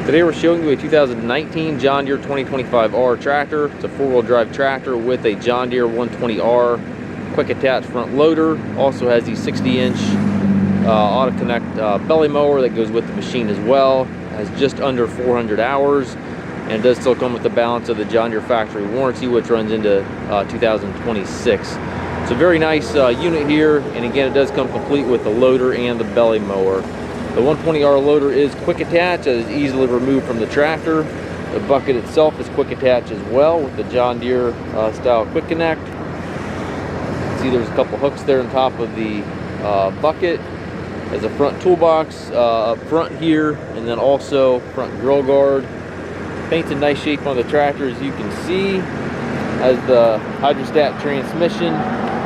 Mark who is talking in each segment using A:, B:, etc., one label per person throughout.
A: Today we're showing you a 2019 John Deere 2025R tractor. It's a four-wheel drive tractor with a John Deere 120R quick attach front loader. Also has the 60-inch AutoConnect belly mower that goes with the machine as well. Has just under 400 hours and does still come with the balance of the John Deere factory warranty, which runs into 2026. It's a very nice unit here, and again it does come complete with the loader and the belly mower. The 120R loader is quick attach, that is easily removed from the tractor. The bucket itself is quick attach as well with the John Deere style quick connect. See there's a couple hooks there on top of the bucket. There's a front toolbox up front here, and then also front grill guard. Paint's in nice shape on the tractor, as you can see. Has the hydrostat transmission,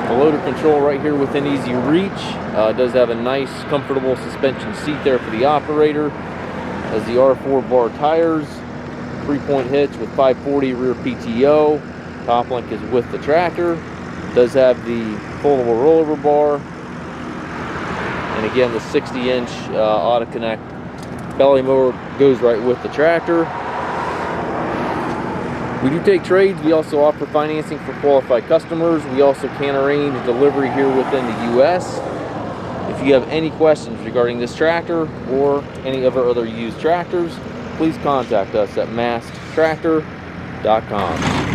A: the loader control right here within easy reach. Does have a nice comfortable suspension seat there for the operator. Has the R4 bar tires, 3-point hitch with 540 rear PTO. Top link is with the tractor. Does have the foldable rollover bar, and again the 60-inch AutoConnect belly mower goes right with the tractor. We do take trades. We also offer financing for qualified customers. We also can arrange delivery here within the U.S. If you have any questions regarding this tractor or any of our other used tractors, please contact us at masttractor.com.